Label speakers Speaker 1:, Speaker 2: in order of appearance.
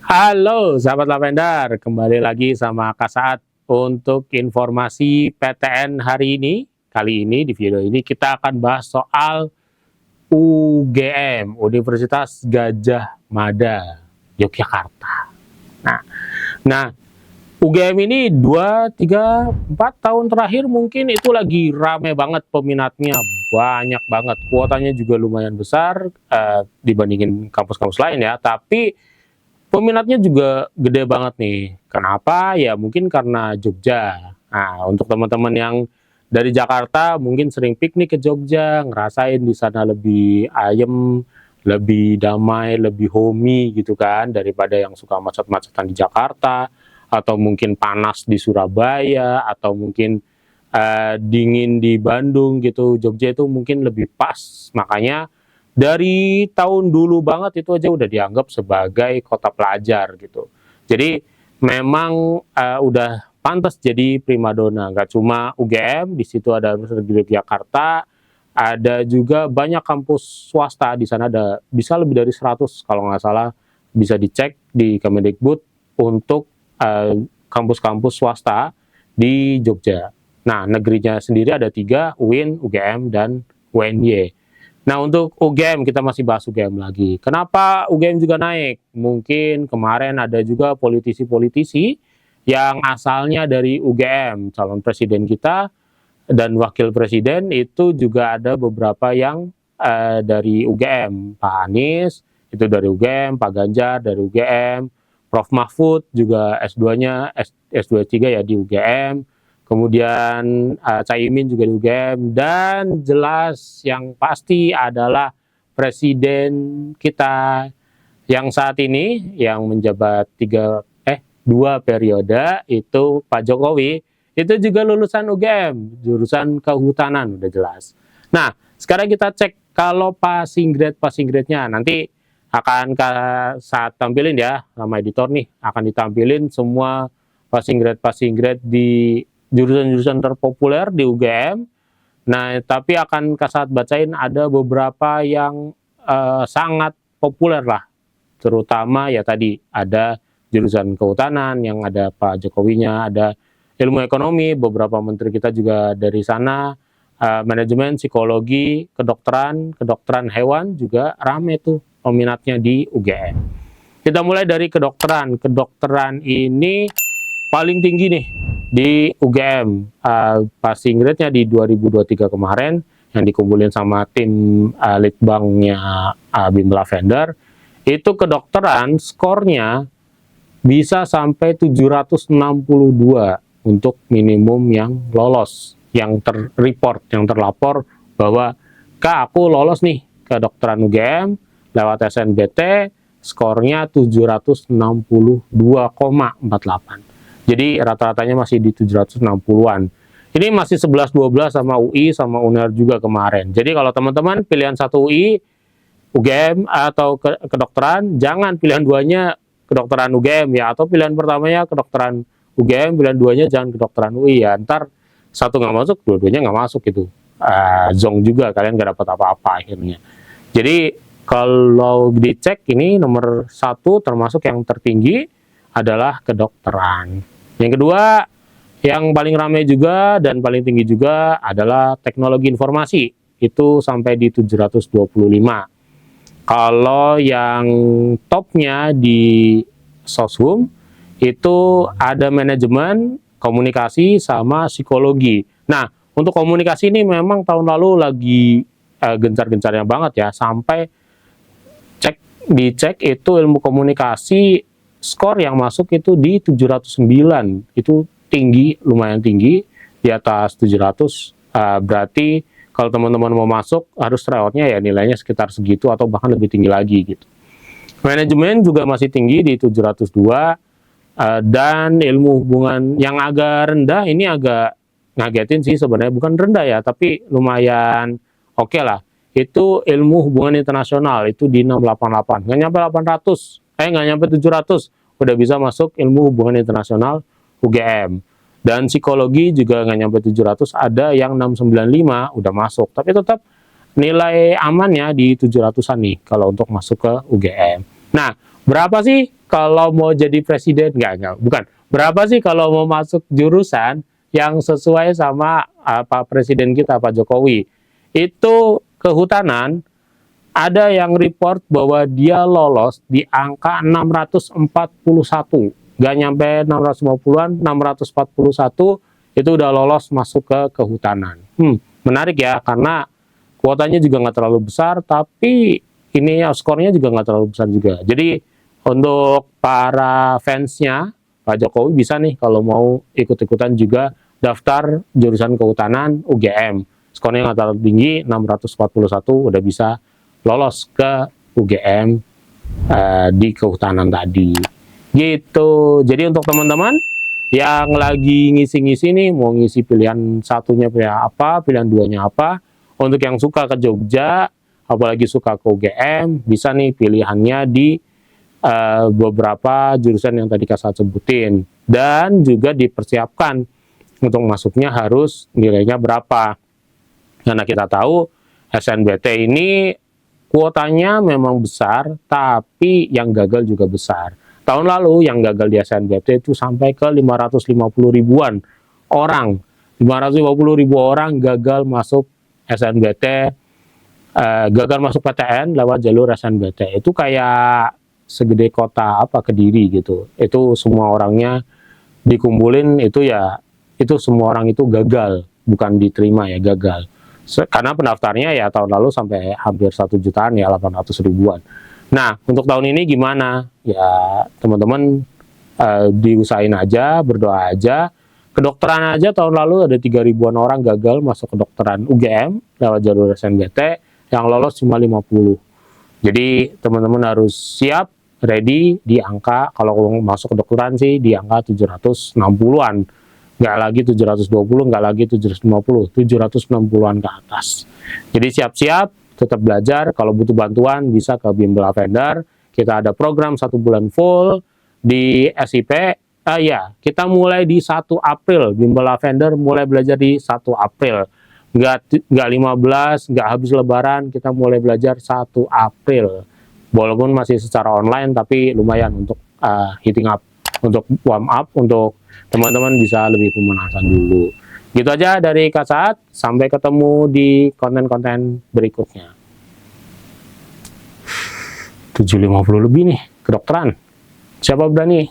Speaker 1: Halo sahabat Lavender, kembali lagi sama Kak Saat untuk informasi PTN hari ini. Kali ini di video ini kita akan bahas soal UGM, Universitas Gadjah Mada, Yogyakarta. Nah, nah, UGM ini 2, 3, 4 tahun terakhir mungkin itu lagi rame banget peminatnya, banyak banget. Kuotanya juga lumayan besar dibandingin kampus-kampus lain ya, tapi peminatnya juga gede banget nih. Kenapa? Ya mungkin karena Jogja. Nah, untuk teman-teman yang dari Jakarta mungkin sering piknik ke Jogja, ngerasain di sana lebih ayem, lebih damai, lebih homey gitu kan, daripada yang suka macet-macetan di Jakarta, atau mungkin panas di Surabaya, atau mungkin dingin di Bandung gitu. Jogja itu mungkin lebih pas. Makanya dari tahun dulu banget itu aja udah dianggap sebagai kota pelajar gitu. Jadi memang udah pantas jadi primadona. Gak cuma UGM, di situ ada Universitas Yogyakarta, ada juga banyak kampus swasta di sana, ada bisa lebih dari 100 kalau nggak salah, bisa dicek di Kemendikbud untuk kampus-kampus swasta di Jogja. Nah, negerinya sendiri ada 3, UIN, UGM, dan UNY. Nah, untuk UGM, kita masih bahas UGM lagi. Kenapa UGM juga naik? Mungkin kemarin ada juga politisi-politisi yang asalnya dari UGM, calon presiden kita dan wakil presiden itu juga ada beberapa yang dari UGM. Pak Anies itu dari UGM, Pak Ganjar dari UGM, Prof Mahfud juga S2-nya, S2-3 ya di UGM, kemudian Caimin juga di UGM, dan jelas yang pasti adalah presiden kita yang saat ini yang menjabat 2 periode itu Pak Jokowi itu juga lulusan UGM, jurusan kehutanan udah jelas. Nah, sekarang kita cek kalau passing grade-nya nanti akan saat tampilin ya sama editor nih, akan ditampilin semua passing grade di jurusan-jurusan terpopuler di UGM. Nah, tapi akan saat bacain ada beberapa yang sangat populer lah, terutama ya tadi ada jurusan kehutanan yang ada Pak Jokowinya, ada ilmu ekonomi, beberapa menteri kita juga dari sana, manajemen, psikologi, kedokteran hewan juga rame tuh peminatnya di UGM. Kita mulai dari kedokteran. Kedokteran ini paling tinggi nih di UGM. Passing grade-nya di 2023 kemarin yang dikumpulin sama tim litbangnya BIM Lavender, itu kedokteran skornya bisa sampai 762 untuk minimum yang lolos, yang terreport, yang terlapor bahwa Kak, aku lolos nih kedokteran UGM lewat SNBT, skornya 762,48. Jadi rata-ratanya masih di 760-an. Ini masih 11-12 sama UI sama UNER juga kemarin. Jadi kalau teman-teman pilihan 1 UI, UGM atau kedokteran, jangan pilihan 2-nya kedokteran UGM ya, atau pilihan pertamanya kedokteran UGM, pilihan 2-nya jangan kedokteran UI ya. Ntar satu nggak masuk, dua-duanya nggak masuk gitu. Zong juga, kalian nggak dapat apa-apa akhirnya. Jadi kalau dicek ini nomor 1 termasuk yang tertinggi adalah kedokteran. Yang kedua, yang paling ramai juga dan paling tinggi juga adalah teknologi informasi. Itu sampai di 725. Kalau yang topnya di Soshum itu ada manajemen, komunikasi, sama psikologi. Nah, untuk komunikasi ini memang tahun lalu lagi gencar-gencarnya banget ya, sampai dicek itu ilmu komunikasi, skor yang masuk itu di 709, itu tinggi, lumayan tinggi, di atas 700, berarti kalau teman-teman mau masuk harus tryoutnya ya nilainya sekitar segitu atau bahkan lebih tinggi lagi gitu. Manajemen juga masih tinggi di 702, dan ilmu hubungan yang agak rendah ini agak ngagetin sih sebenarnya, bukan rendah ya, tapi lumayan oke lah. Itu ilmu hubungan internasional itu di 688, nggak nyampe 800, nggak nyampe 700 udah bisa masuk ilmu hubungan internasional UGM. Dan psikologi juga nggak nyampe 700, ada yang 695 udah masuk, tapi tetap nilai amannya di 700-an nih kalau untuk masuk ke UGM. Nah, berapa sih kalau mau jadi presiden? Bukan. Berapa sih kalau mau masuk jurusan yang sesuai sama Pak Presiden kita, Pak Jokowi? Itu kehutanan, ada yang report bahwa dia lolos di angka 641. Nggak nyampe 650-an, 641 itu udah lolos masuk ke kehutanan. Menarik ya, karena kuotanya juga nggak terlalu besar, tapi ini ya, skornya juga nggak terlalu besar juga. Jadi untuk para fansnya Pak Jokowi bisa nih kalau mau ikut-ikutan juga daftar jurusan kehutanan UGM. Skornya nggak terlalu tinggi, 641 udah bisa lolos ke UGM di kehutanan tadi. Gitu. Jadi untuk teman-teman yang lagi ngisi-ngisi nih, mau ngisi pilihan satunya pilihan apa, pilihan duanya apa, untuk yang suka ke Jogja, apalagi suka ke UGM, bisa nih pilihannya di beberapa jurusan yang tadi Kak Saat sebutin. Dan juga dipersiapkan untuk masuknya harus nilainya berapa. Karena kita tahu SNBT ini kuotanya memang besar, tapi yang gagal juga besar. Tahun lalu yang gagal di SNBT itu sampai ke 550 ribuan orang. 550 ribu orang gagal masuk SNBT, gagal masuk PTN lewat jalur SNBT. Itu kayak segede kota Kediri gitu. Itu semua orangnya dikumpulin, itu ya, itu semua orang itu gagal, bukan diterima ya, gagal. Karena pendaftarnya ya tahun lalu sampai hampir 1 jutaan ya, 800 ribuan. Nah, untuk tahun ini gimana? Ya, teman-teman diusahain aja, berdoa aja. Kedokteran aja tahun lalu ada 3 ribuan orang gagal masuk kedokteran UGM lewat jalur SNBT, yang lolos cuma 50. Jadi, teman-teman harus siap, ready di angka, kalau masuk kedokteran sih di angka 760-an. Nggak lagi 720, nggak lagi 750, 760-an ke atas. Jadi siap-siap, tetap belajar. Kalau butuh bantuan bisa ke Bimbel Lavender. Kita ada program 1 bulan full di SIP. Ya, kita mulai di 1 April. Bimbel Lavender mulai belajar di 1 April. Nggak 15, nggak habis lebaran, kita mulai belajar 1 April. Walaupun masih secara online, tapi lumayan untuk heating up, untuk warm up, untuk teman-teman bisa lebih pemanasan dulu. Gitu aja dari Kak Saat, sampai ketemu di konten-konten berikutnya. 750 lebih nih, kedokteran. Siapa berani